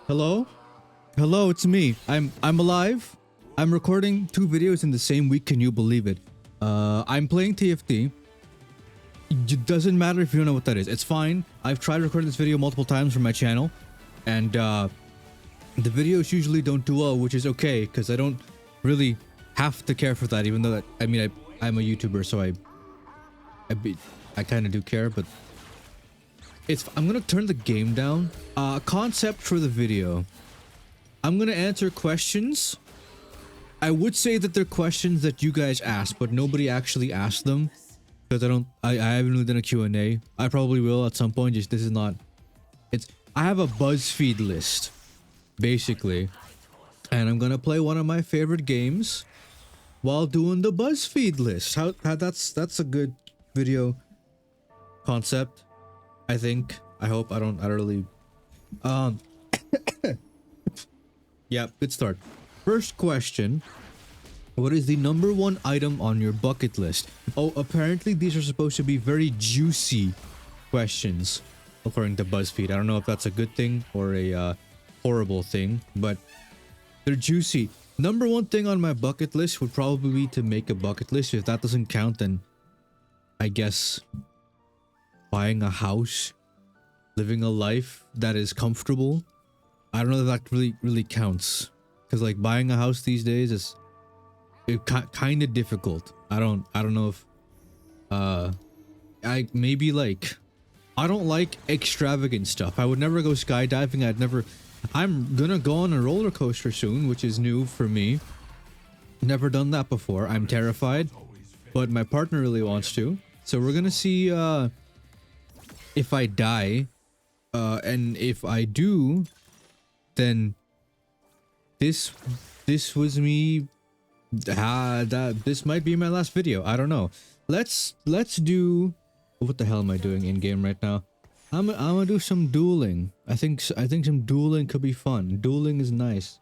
Hello? Hello, it's me. I'm alive. I'm recording 2 videos in the same week. Can you believe it? I'm playing TFT. It doesn't matter if you don't know what that is. It's fine. I've tried recording this video multiple times for my channel, and the videos usually don't do well, which is okay because I don't really have to care for that. Even though I'm a YouTuber, so I kind of do care, but I'm gonna turn the game down. Concept for the video. I'm gonna answer questions. I would say that they're questions that you guys asked, but nobody actually asked them because I haven't really done a Q&A. I probably will at some point. Just this is not. I have a BuzzFeed list, basically, and I'm gonna play one of my favorite games while doing the BuzzFeed list. That's a good video concept. I think. I hope. I don't really. Yeah, good start. First question. What is the #1 item on your bucket list? Oh, apparently these are supposed to be very juicy questions, according to BuzzFeed. I don't know if that's a good thing or a horrible thing, but they're juicy. #1 thing on my bucket list would probably be to make a bucket list. If that doesn't count, then I guess buying a house, living a life that is comfortable. I don't know if that really counts, because like buying a house these days is kind of difficult. I don't know if I maybe like I don't like extravagant stuff. I would never go skydiving. I'm gonna go on a roller coaster soon, which is new for me. Never done that before. I'm terrified, but my partner really wants to. So we're gonna see if I die, and if I do, then this was me. This might be my last video. I don't know. Let's do. What the hell am I doing in game right now? I'm gonna do some dueling. I think some dueling could be fun. Dueling is nice.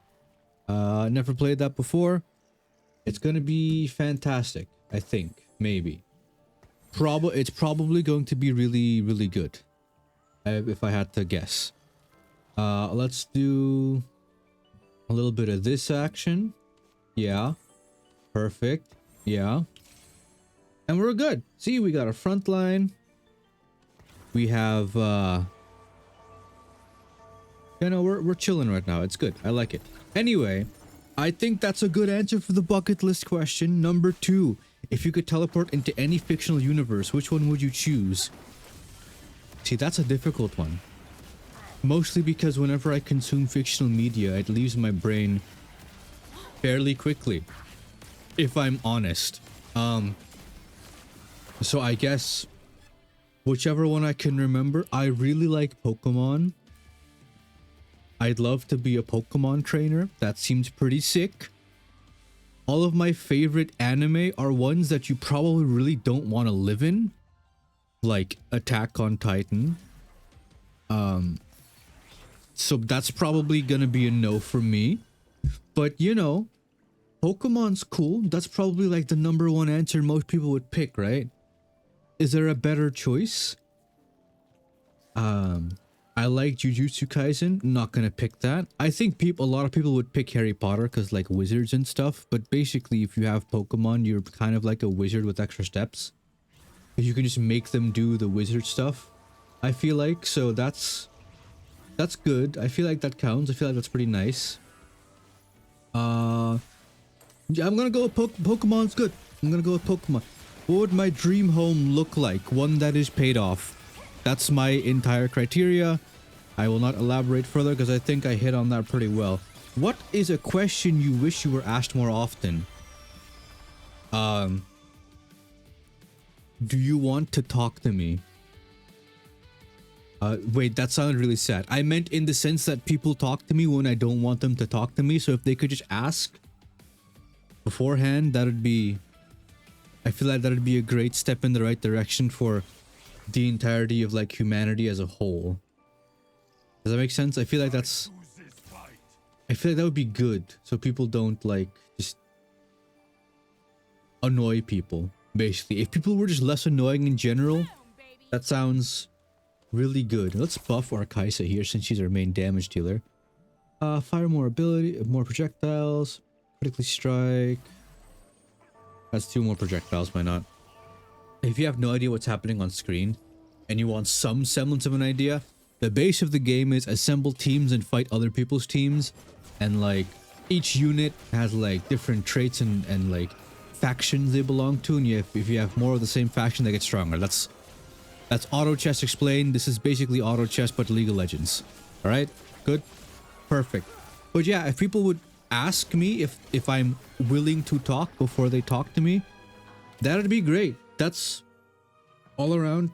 Never played that before. It's gonna be fantastic. I think maybe. It's probably going to be really good. If I had to guess. Let's do a little bit of this action. Yeah. Perfect. Yeah. And we're good. See, we got a front line. We have you know, we're chilling right now. It's good. I like it. Anyway, I think that's a good answer for the bucket list question. #2. If you could teleport into any fictional universe, which one would you choose? See, that's a difficult one. Mostly because whenever I consume fictional media, it leaves my brain fairly quickly, if I'm honest. So I guess whichever one I can remember. I really like Pokemon. I'd love to be a Pokemon trainer. That seems pretty sick. All of my favorite anime are ones that you probably really don't want to live in, like Attack on Titan. So that's probably gonna be a no for me. But you know, Pokemon's cool. That's probably like the #1 answer most people would pick, right? Is there a better choice? I like Jujutsu Kaisen. Not gonna pick that. I think a lot of people would pick Harry Potter because like wizards and stuff. But basically, if you have Pokemon, you're kind of like a wizard with extra steps. You can just make them do the wizard stuff. I feel like so that's good. I feel like that counts. I feel like that's pretty nice. Yeah, I'm gonna go with Pokemon's good. I'm gonna go with Pokemon. What would my dream home look like? One that is paid off. That's my entire criteria. I will not elaborate further because I think I hit on that pretty well. What is a question you wish you were asked more often? Do you want to talk to me? Wait, that sounded really sad. I meant in the sense that people talk to me when I don't want them to talk to me. So if they could just ask beforehand, that'd be... I feel like that'd be a great step in the right direction for the entirety of like humanity as a whole. Does that make sense? I feel like that would be good, so people don't like just annoy people. Basically, if people were just less annoying in general, that sounds really good. Let's buff our Kaisa here since she's our main damage dealer. Fire more ability, more projectiles, critically strike. That's 2 more projectiles, why not? If you have no idea what's happening on screen and you want some semblance of an idea, the base of the game is assemble teams and fight other people's teams, and like each unit has like different traits and like factions they belong to, and if you have more of the same faction, they get stronger. That's auto chess explained. This is basically auto chess but League of Legends. All right, good, perfect. But yeah, if people would ask me if I'm willing to talk before they talk to me, that'd be great. That's all around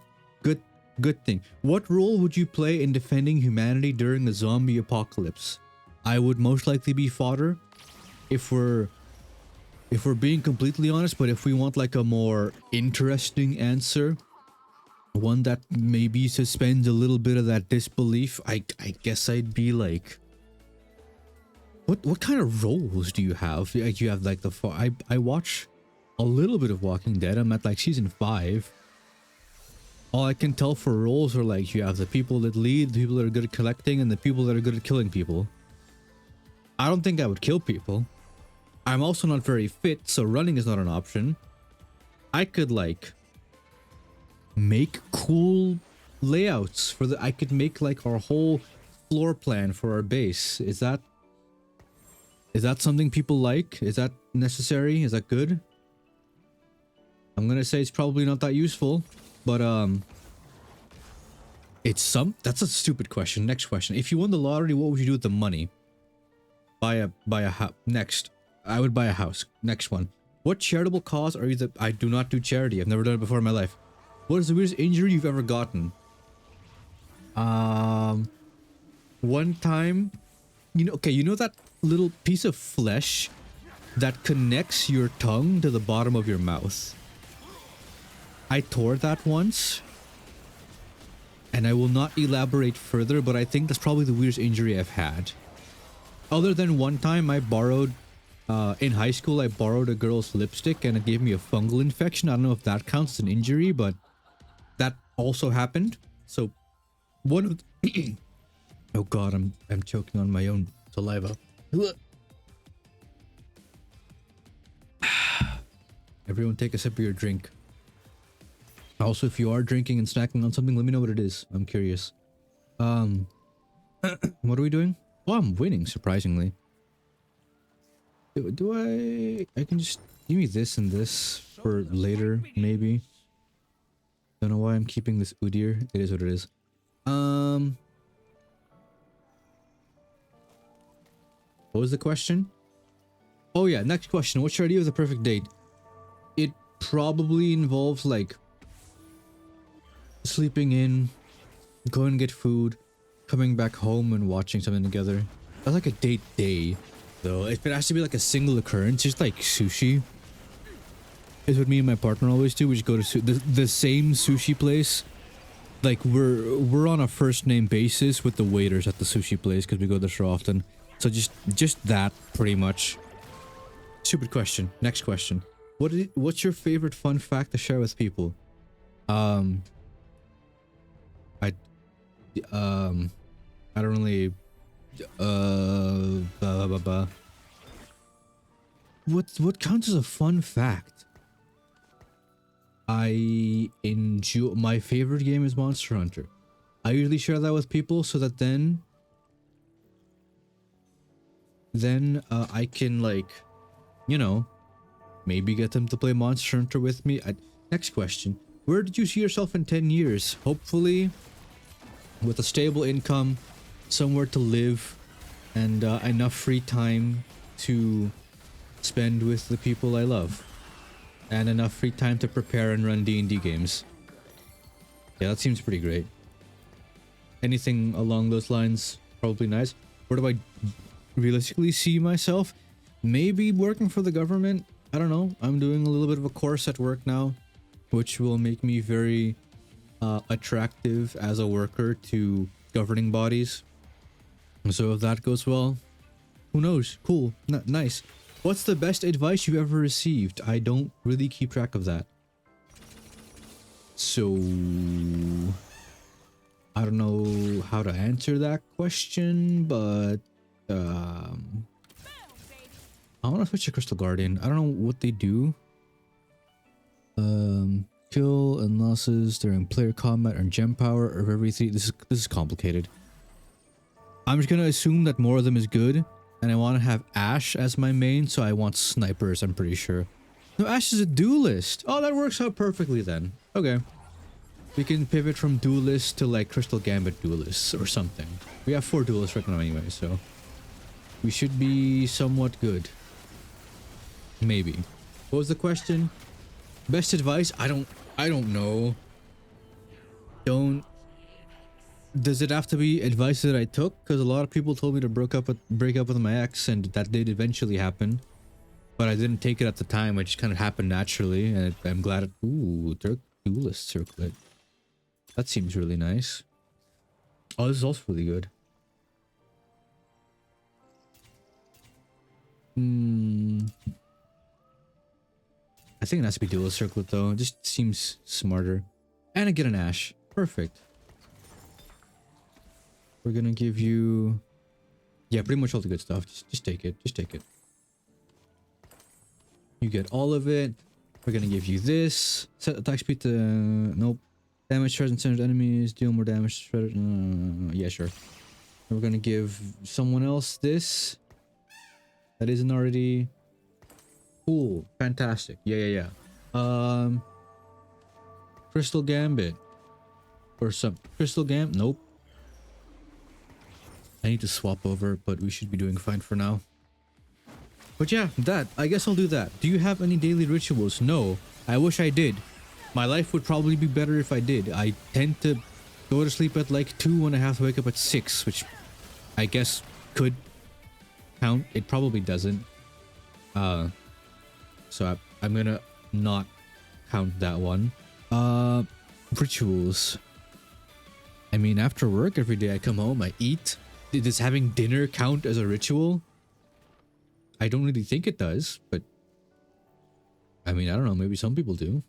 good thing. What role would you play in defending humanity during a zombie apocalypse? I would most likely be fodder if we're being completely honest, but if we want like a more interesting answer, one that maybe suspends a little bit of that disbelief, I guess I'd be like, what kind of roles do you have? Like, you have like I watch a little bit of Walking Dead. I'm at like season 5. All I can tell for roles are like you have the people that lead, the people that are good at collecting, and the people that are good at killing people. I don't think I would kill people. I'm also not very fit, so running is not an option. I could like make cool layouts for I could make like our whole floor plan for our base. Is that something people like? Is that necessary? Is that good? I'm gonna say it's probably not that useful, but that's a stupid question. Next question. If you won the lottery, what would you do with the money? Buy a house. Next. I would buy a house. Next one. What charitable cause are you I do not do charity. I've never done it before in my life. What is the weirdest injury you've ever gotten? One time, you know that little piece of flesh that connects your tongue to the bottom of your mouth? I tore that once, and I will not elaborate further, but I think that's probably the weirdest injury I've had. Other than one time I borrowed, in high school, I borrowed a girl's lipstick and it gave me a fungal infection. I don't know if that counts as an injury, but that also happened. So one of the oh god, I'm choking on my own saliva. Everyone take a sip of your drink. Also, if you are drinking and snacking on something, let me know what it is. I'm curious. What are we doing? Oh, I'm winning, surprisingly. Do I can just give me this and this for later, maybe. Don't know why I'm keeping this Udyr. It is what it is. What was the question? Oh yeah, next question. What's your idea of the perfect date? It probably involves like sleeping in, going to get food, coming back home and watching something together. That's like a date day, though. If it has to be like a single occurrence, just like sushi is what me and my partner always do. We just go to the same sushi place. Like we're on a first name basis with the waiters at the sushi place because we go there so often. So just that pretty much. Stupid question. Next question. What's your favorite fun fact to share with people? I don't really what counts as a fun fact? I enjoy, my favorite game is Monster Hunter. I usually share that with people so that then I can, like, maybe get them to play Monster Hunter with me. Next question. Where did you see yourself in 10 years? Hopefully with a stable income, somewhere to live, and enough free time to spend with the people I love, and enough free time to prepare and run D&D games. Yeah, that seems pretty great. Anything along those lines, probably nice. Where do I realistically see myself? Maybe working for the government. I don't know. I'm doing a little bit of a course at work now, which will make me very attractive as a worker to governing bodies. So if that goes well, who knows? Cool. Nice. What's the best advice you've ever received? I don't really keep track of that. So I don't know how to answer that question, but I want to switch to Crystal Guardian. I don't know what they do. Kill and losses during player combat and gem power or every three. This is complicated. I'm just gonna assume that more of them is good, and I want to have Ashe as my main, so I want snipers. I'm pretty sure. No, Ashe is a duelist. Oh, that works out perfectly then. Okay, we can pivot from duelist to like Crystal Gambit duelists or something. We have 4 duelists right now anyway, so we should be somewhat good. Maybe. What was the question? Best advice? I don't know. Does it have to be advice that I took? Because a lot of people told me to break up with my ex, and that did eventually happen. But I didn't take it at the time. It just kind of happened naturally, and I'm glad it. Ooh, duelist circlet. That seems really nice. Oh, this is also really good. I think it has to be dual circlet though. It just seems smarter. And I get an Ashe. Perfect. We're gonna give you... Yeah, pretty much all the good stuff. Just take it. Just take it. You get all of it. We're gonna give you this. Set attack speed to... Nope. Damage charge and centered enemies. Deal more damage to shredded. Yeah, sure. And we're gonna give someone else this. That isn't already... Cool. Fantastic. Yeah. Crystal Gambit. Or some... Crystal Gambit? Nope. I need to swap over, but we should be doing fine for now. But yeah, I guess I'll do that. Do you have any daily rituals? No. I wish I did. My life would probably be better if I did. I tend to go to sleep at like 2 and I have to wake up at 6, which I guess could count. It probably doesn't. So I'm gonna not count that one. Rituals. I mean, after work every day I come home, I eat. Does having dinner count as a ritual? I don't really think it does, but I mean, I don't know, maybe some people do.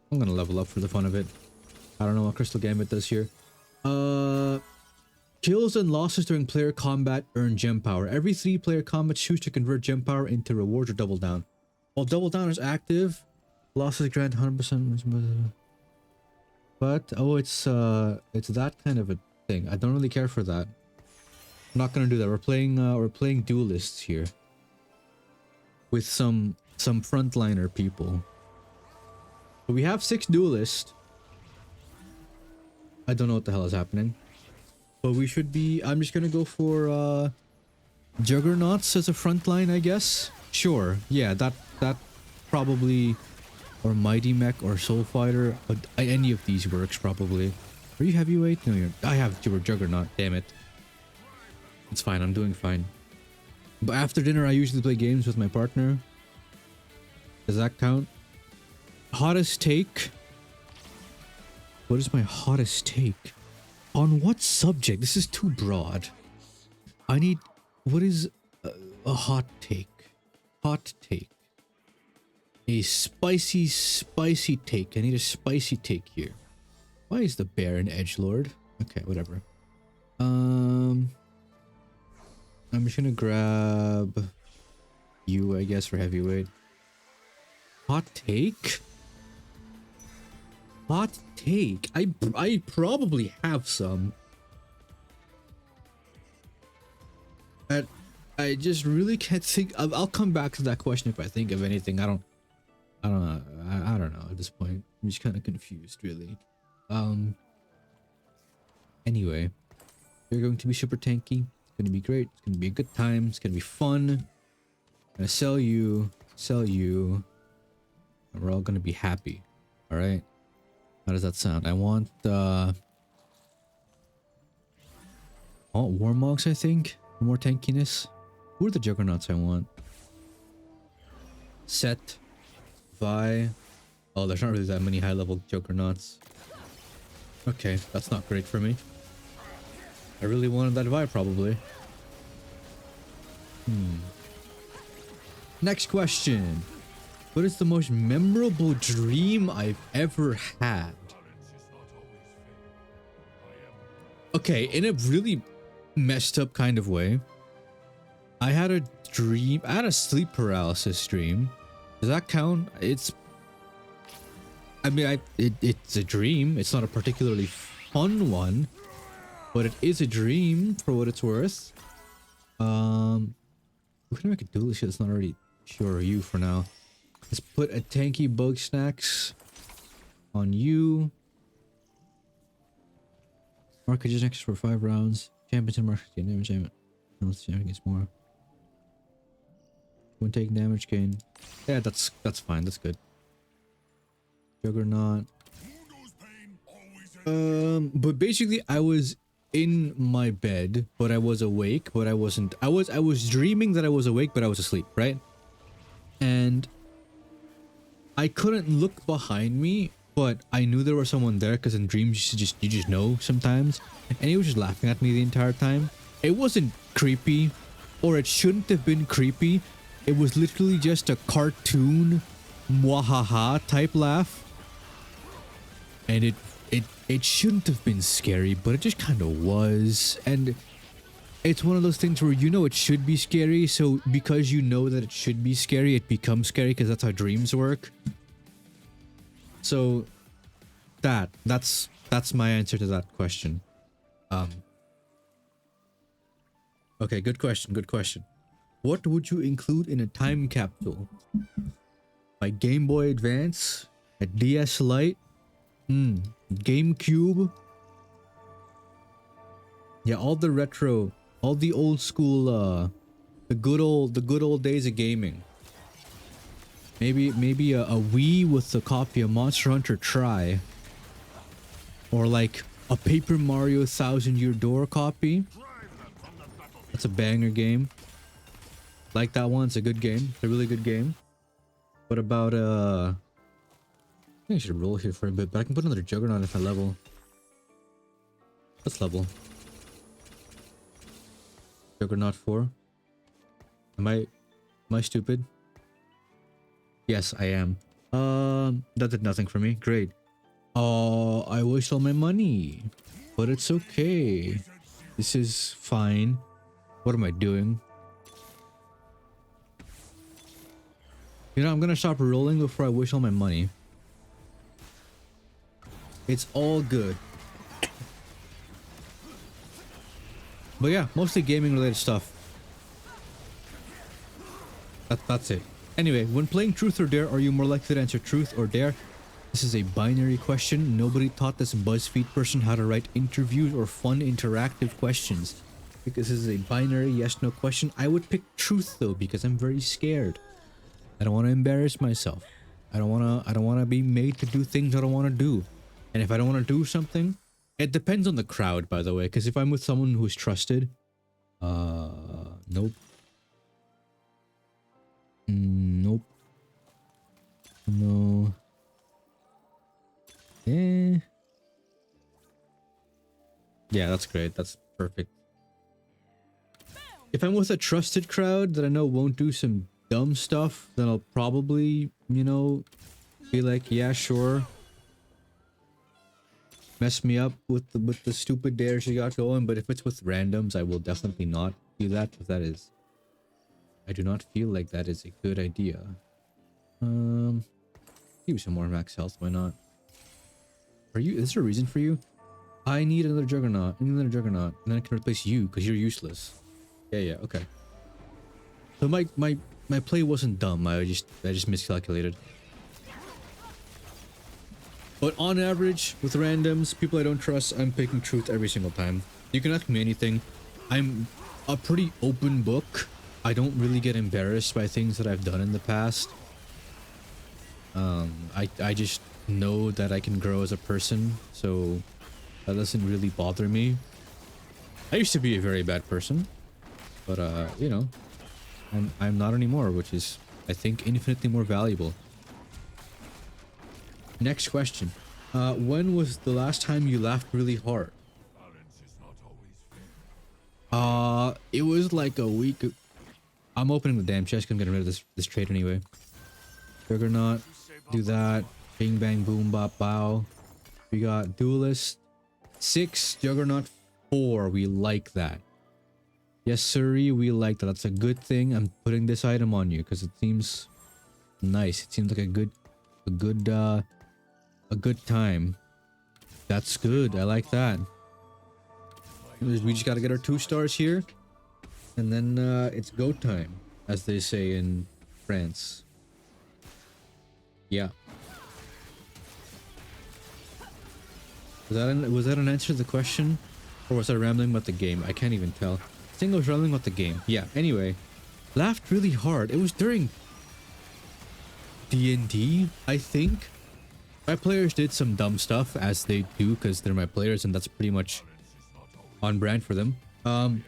I'm gonna level up for the fun of it. I don't know what Crystal Gambit does here. Kills and losses during player combat earn gem power. Every 3 player combat choose to convert gem power into rewards or double down. While double down is active, losses grant 100%. But oh, it's that kind of a thing. I don't really care for that. I'm not gonna do that. We're playing duelists here with some frontliner people. But we have 6 duelists. I don't know what the hell is happening, but we should be. I'm just gonna go for Juggernauts as a frontline, I guess. Sure, yeah, that probably, or Mighty Mech or Soul Fighter. But any of these works probably. Are you heavyweight? No, I have your Juggernaut. Damn it. It's fine. I'm doing fine. But after dinner, I usually play games with my partner. Does that count? Hottest take. What is my hottest take? On what subject? This is too broad. I need... What is a hot take? Hot take. A spicy take. I need a spicy take here. Why is the bear an edgelord? Okay, whatever. I'm just gonna grab you, I guess, for heavyweight. Hot take? Hot take? I probably have some. But I just really can't think. I'll come back to that question if I think of anything. I don't know. I don't know at this point. I'm just kind of confused, really. Anyway, you're going to be super tanky. It's gonna be great. It's gonna be a good time. It's gonna be fun. I'm gonna sell you, and we're all gonna be happy. All right. How does that sound? I want Warmogs, I think. More tankiness. Who are the Juggernauts I want? Set. Vi. Oh, there's not really that many high-level Juggernauts. Okay, that's not great for me. I really wanted that Vi, probably. Next question. What is the most memorable dream I've ever had? Okay, in a really messed up kind of way, I had a dream. I had a sleep paralysis dream. Does that count? I mean, it's a dream. It's not a particularly fun one, but it is a dream for what it's worth. We can make a duelist shit that's not already sure you for now. Let's put a tanky bug snacks on you. Market just next for 5 rounds. Champions and market gain damage. Unless the champion gets more. Won't take damage gain. Yeah, that's fine. That's good. Juggernaut. But basically I was in my bed, but I was awake, but I wasn't. I was dreaming that I was awake, but I was asleep, right? And I couldn't look behind me, but I knew there was someone there because in dreams you just know sometimes. And he was just laughing at me the entire time. It wasn't creepy, or it shouldn't have been creepy. It was literally just a cartoon mwahaha type laugh. And it shouldn't have been scary, but it just kind of was. And it's one of those things where you know it should be scary, so because you know that it should be scary, it becomes scary because that's how dreams work. So that's my answer to that question. Okay, good question. What would you include in a time capsule? My Game Boy Advance, a DS Lite, GameCube. Yeah, all the retro, all the old school, the good old days of gaming. Maybe a Wii with a copy of Monster Hunter Tri, or like a Paper Mario Thousand Year Door copy. That's a banger game. Like that one, it's a good game. It's a really good game. What about I think I should roll here for a bit, but I can put another Juggernaut if I level. Let's level. Juggernaut 4. Am I stupid? Yes, I am. That did nothing for me. Great. I wasted all my money, but it's okay. This is fine. What am I doing? You know, I'm gonna stop rolling before I waste all my money. It's all good. But yeah, mostly gaming related stuff. That's it. Anyway, when playing Truth or Dare, are you more likely to answer Truth or Dare? This is a binary question. Nobody taught this BuzzFeed person how to write interviews or fun interactive questions. Because this is a binary yes/no question. I would pick Truth though, because I'm very scared. I don't want to embarrass myself. I don't want to be made to do things I don't want to do. And if I don't want to do something, it depends on the crowd, by the way, because if I'm with someone who's trusted, nope. Nope. No. Yeah, that's great. That's perfect. If I'm with a trusted crowd that I know won't do some dumb stuff, then I'll probably, you know, be like, yeah, sure. Mess me up with the stupid dares you got going. But if it's with randoms, I will definitely not do that. Because that is, I do not feel like that is a good idea. Give me some more max health. Why not? Is there a reason for you? I need another Juggernaut. I need another Juggernaut, and then I can replace you because you're useless. Yeah, okay. So my play wasn't dumb. I just miscalculated. But on average, with randoms, people I don't trust, I'm picking Truth every single time. You can ask me anything. I'm a pretty open book. I don't really get embarrassed by things that I've done in the past. I just know that I can grow as a person, so that doesn't really bother me. I used to be a very bad person, but you know, I'm not anymore, which is, I think, infinitely more valuable. Next question. When was the last time you laughed really hard? It was like a week. I'm opening the damn chest 'cause I'm getting rid of this trade anyway. Juggernaut, do that. Bing bang boom bop bow. We got Duelist 6, Juggernaut 4. We like that. Yes, sirree, we like that. That's a good thing. I'm putting this item on you because it seems nice. It seems like a good time. That's good. I like that. We just gotta get our 2 stars here, and then it's go time, as they say in France. Yeah. Was that an answer to the question? Or was I rambling about the game? I can't even tell. I think I was rambling about the game. Yeah, anyway. Laughed really hard. It was during D&D, I think. My players did some dumb stuff, as they do, because they're my players, and that's pretty much on brand for them. And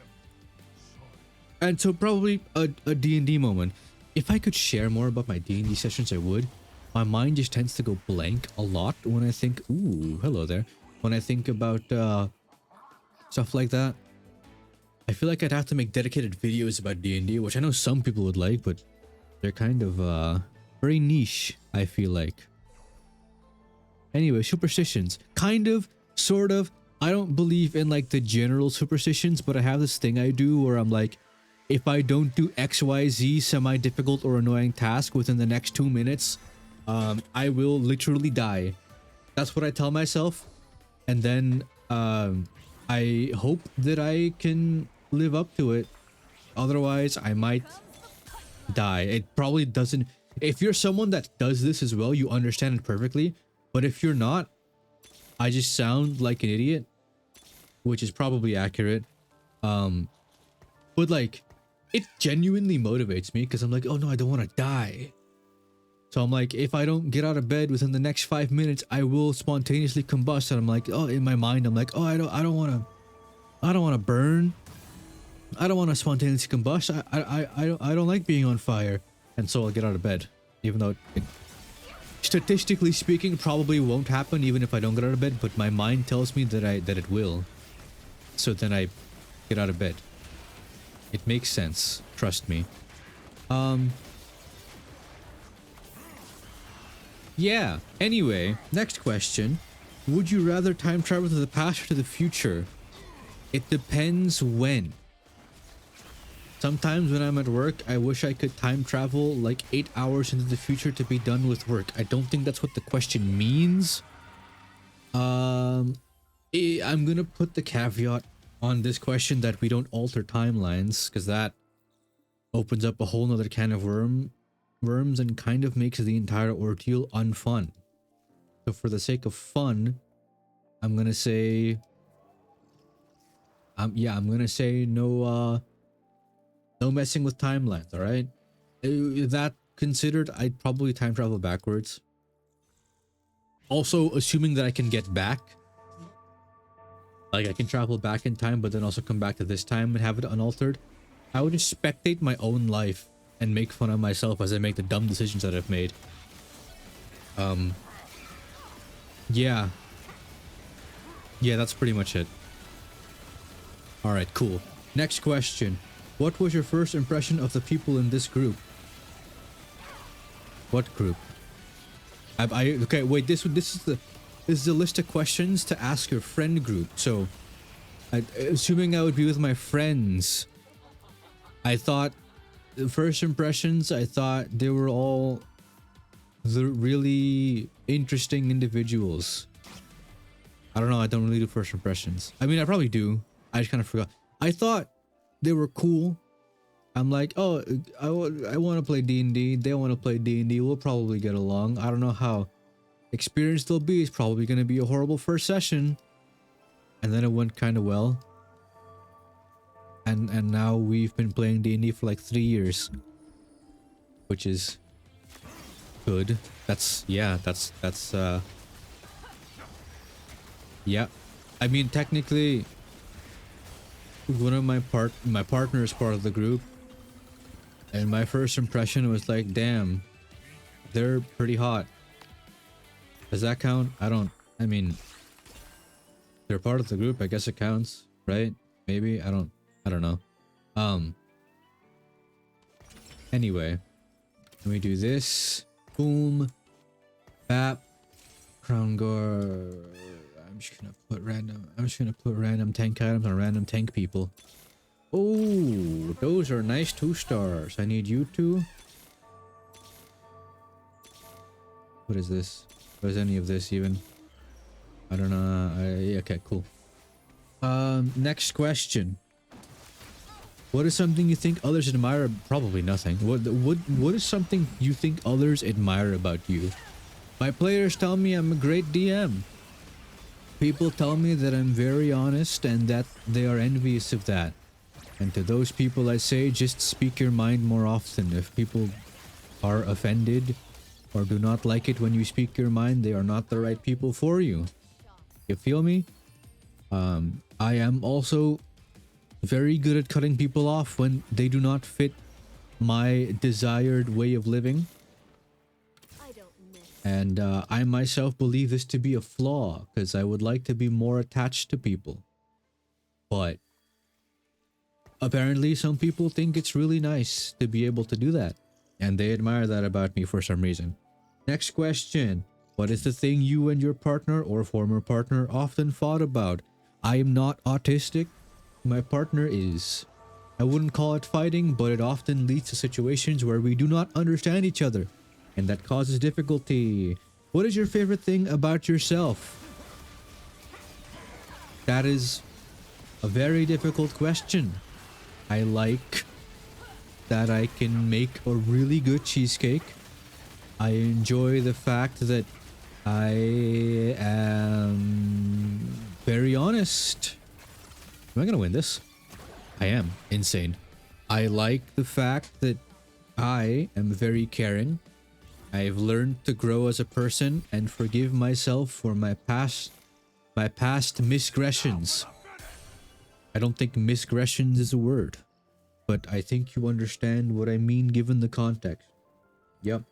so probably a D&D moment. If I could share more about my D&D sessions, I would. My mind just tends to go blank a lot when I think... Ooh, hello there. When I think about stuff like that. I feel like I'd have to make dedicated videos about D&D, which I know some people would like, but they're kind of very niche, I feel like. Anyway, superstitions. Kind of, sort of. I don't believe in like the general superstitions, but I have this thing I do where I'm like, if I don't do XYZ semi-difficult or annoying task within the next 2 minutes, I will literally die. That's what I tell myself. And then I hope that I can live up to it. Otherwise, I might die. It probably doesn't... If you're someone that does this as well, you understand it perfectly. But if you're not, I just sound like an idiot, which is probably accurate. But like, it genuinely motivates me because I'm like, oh no, I don't want to die. So I'm like, if I don't get out of bed within the next 5 minutes, I will spontaneously combust. And I'm like, oh, in my mind, I'm like, oh, I don't want to burn. I don't want to spontaneously combust. I don't like being on fire. And so I'll get out of bed, even though it, statistically speaking, probably won't happen even if I don't get out of bed. But my mind tells me that it will. So then I get out of bed. It makes sense. Trust me. Yeah. Anyway, next question. Would you rather time travel to the past or to the future? It depends when. Sometimes when I'm at work, I wish I could time travel like 8 hours into the future to be done with work. I don't think that's what the question means. I'm gonna put the caveat on this question that we don't alter timelines, because that opens up a whole nother can of worms and kind of makes the entire ordeal unfun. So for the sake of fun, I'm gonna say I'm gonna say no messing with timelines, all right? That considered, I'd probably time travel backwards. Also, assuming that I can get back. Like I can travel back in time, but then also come back to this time and have it unaltered. I would just spectate my own life and make fun of myself as I make the dumb decisions that I've made. Yeah. Yeah, that's pretty much it. Alright, cool. Next question. What was your first impression of the people in this group? What group? Okay, wait, this is the list of questions to ask your friend group. So, assuming I would be with my friends, I thought the first impressions, I thought they were all the really interesting individuals. I don't know, I don't really do first impressions. I mean, I probably do. I just kind of forgot. I thought they were cool. I'm like, oh, I want to play D&D. They want to play D&D. We'll probably get along. I don't know how experienced they'll be. It's probably going to be a horrible first session. And then it went kind of well. And now we've been playing D&D for like 3 years. Which is good. Yeah. I mean, technically, one of my partner is part of the group. And my first impression was like, damn, they're pretty hot. Does that count? I mean, they're part of the group. I guess it counts, right? Maybe. I don't know. Anyway, let me do this. Boom. Bap. Crown guard. I'm just gonna put random tank items on random tank people. Oh, those are nice 2 stars. I need you to. What is this? What is any of this even? I don't know. Okay, cool. Next question. What is something you think others admire? Probably nothing. What is something you think others admire about you? My players tell me I'm a great DM. People tell me that I'm very honest and that they are envious of that. And to those people I say, just speak your mind more often. If people are offended or do not like it when you speak your mind, they are not the right people for you. You feel me? I am also very good at cutting people off when they do not fit my desired way of living. And I myself believe this to be a flaw because I would like to be more attached to people. But apparently some people think it's really nice to be able to do that. And they admire that about me for some reason. Next question. What is the thing you and your partner or former partner often fought about? I am not autistic. My partner is. I wouldn't call it fighting, but it often leads to situations where we do not understand each other. And that causes difficulty. What is your favorite thing about yourself? That is a very difficult question. I like that I can make a really good cheesecake. I enjoy the fact that I am very honest. Am I gonna win this? I am. Insane. I like the fact that I am very caring. I've learned to grow as a person and forgive myself for my past misgressions. I don't think misgressions is a word, but I think you understand what I mean given the context. Yep.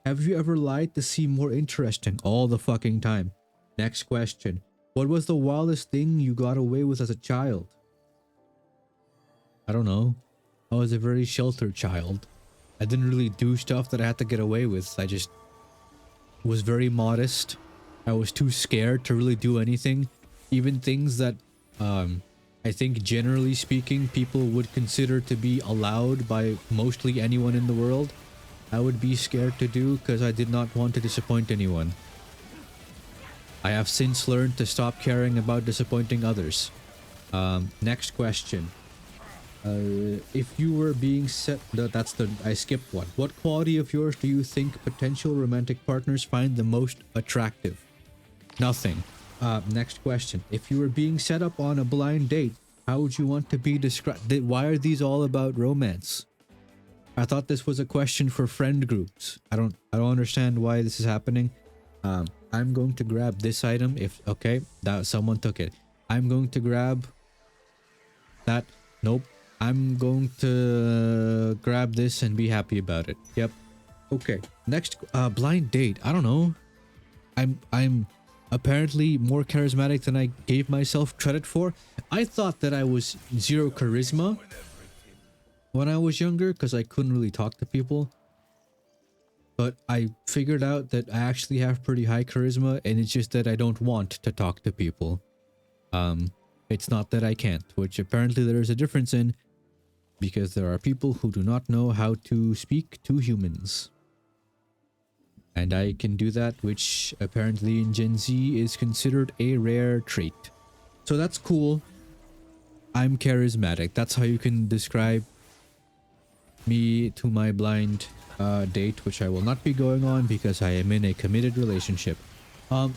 Have you ever lied to seem more interesting? All the fucking time. Next question. What was the wildest thing you got away with as a child? I don't know. I was a very sheltered child. I didn't really do stuff that I had to get away with. I just was very modest. I was too scared to really do anything. Even things that I think generally speaking people would consider to be allowed by mostly anyone in the world, I would be scared to do because I did not want to disappoint anyone. I have since learned to stop caring about disappointing others. Next question. If you were being set... I skipped one. What quality of yours do you think potential romantic partners find the most attractive? Nothing. Next question. If you were being set up on a blind date, how would you want to be described? Why are these all about romance? I thought this was a question for friend groups. I don't understand why this is happening. I'm going to grab this item if... Okay, that someone took it. I'm going to grab that. Nope. I'm going to grab this and be happy about it. Yep. Okay. Next, blind date. I don't know. I'm apparently more charismatic than I gave myself credit for. I thought that I was zero charisma when I was younger because I couldn't really talk to people. But I figured out that I actually have pretty high charisma, and it's just that I don't want to talk to people. It's not that I can't, which apparently there is a difference in, because there are people who do not know how to speak to humans. And I can do that, which apparently in Gen Z is considered a rare trait. So that's cool. I'm charismatic. That's how you can describe me to my blind date, which I will not be going on because I am in a committed relationship.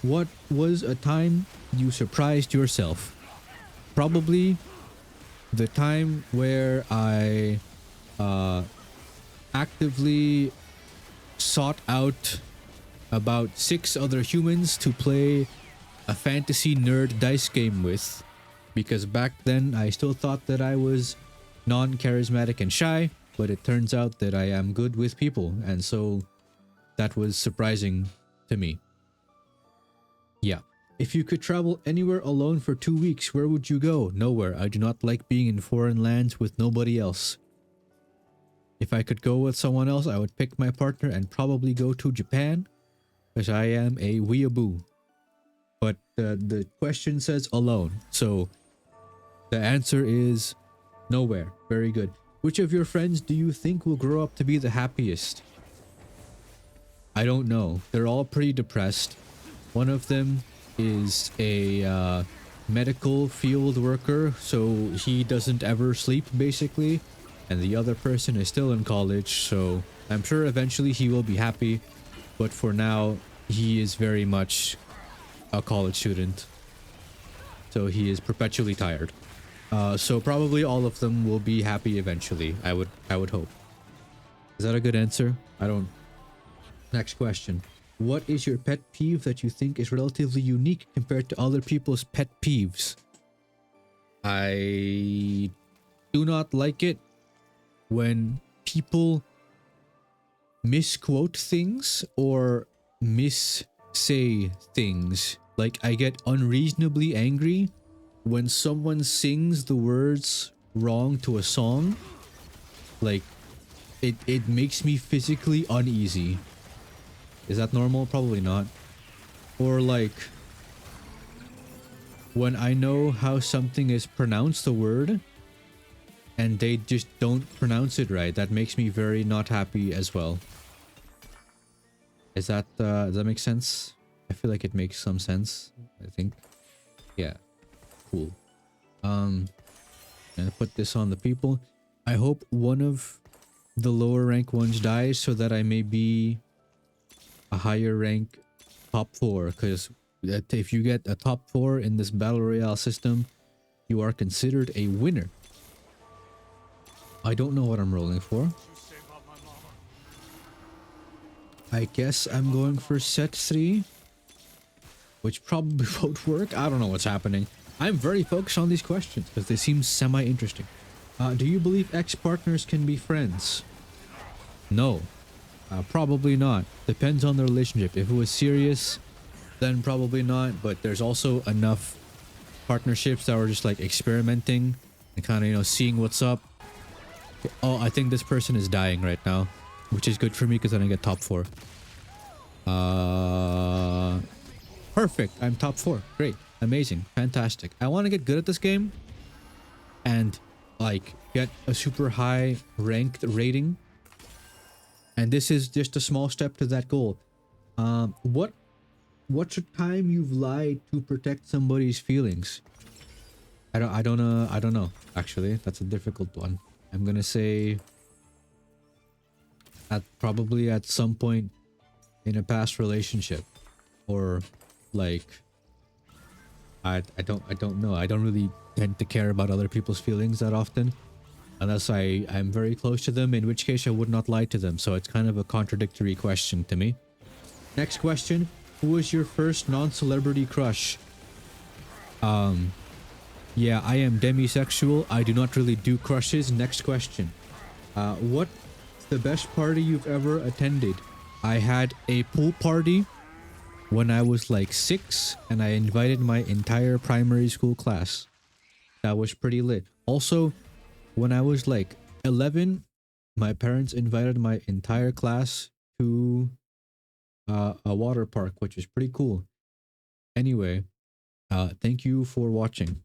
What was a time you surprised yourself? Probably the time where I actively sought out about 6 other humans to play a fantasy nerd dice game with, because back then I still thought that I was non-charismatic and shy, but it turns out that I am good with people, and so that was surprising to me. Yeah. If you could travel anywhere alone for 2 weeks, where would you go? Nowhere. I do not like being in foreign lands with nobody else. If I could go with someone else, I would pick my partner and probably go to Japan, because I am a weeaboo. But the question says alone, so the answer is Nowhere. Very good. Which of your friends do you think will grow up to be the happiest? I don't know. They're all pretty depressed. One of them is a medical field worker, so he doesn't ever sleep, basically. And the other person is still in college, so I'm sure eventually he will be happy. But for now, he is very much a college student. So he is perpetually tired. So probably all of them will be happy eventually. I would hope. Is that a good answer? I don't. Next question. What is your pet peeve that you think is relatively unique compared to other people's pet peeves? I do not like it when people misquote things or missay things. Like, I get unreasonably angry when someone sings the words wrong to a song. Like, it makes me physically uneasy. Is that normal? Probably not. Or like, when I know how something is pronounced, the word, and they just don't pronounce it right, that makes me very not happy as well. Is that, does that make sense? I feel like it makes some sense, I think. Yeah. Cool. And put this on the people. I hope one of the lower rank ones dies so that I may be a higher rank top 4, because if you get a top 4 in this battle royale system, you are considered a winner. I don't know what I'm rolling for. I guess I'm going for set 3, which probably won't work. I don't know what's happening. I'm very focused on these questions because they seem semi-interesting. Do you believe ex-partners can be friends? No. Probably not. Depends on the relationship. If it was serious, then probably not. But there's also enough partnerships that were just like experimenting and kind of, you know, seeing what's up. Oh, I think this person is dying right now, which is good for me because then I get top 4. Perfect. I'm top 4. Great. Amazing. Fantastic. I want to get good at this game and like get a super high ranked rating. And this is just a small step to that goal. What's a time you've lied to protect somebody's feelings? I don't know. Actually, that's a difficult one. I'm gonna say probably at some point in a past relationship, or like I don't know. I don't really tend to care about other people's feelings that often, unless I'm very close to them, in which case I would not lie to them. So it's kind of a contradictory question to me. Next question. Who was your first non-celebrity crush? Yeah, I am demisexual. I do not really do crushes. Next question. What's the best party you've ever attended? I had a pool party when I was like 6, and I invited my entire primary school class. That was pretty lit. Also, when I was like 11, my parents invited my entire class to a water park, which is pretty cool. Anyway, thank you for watching.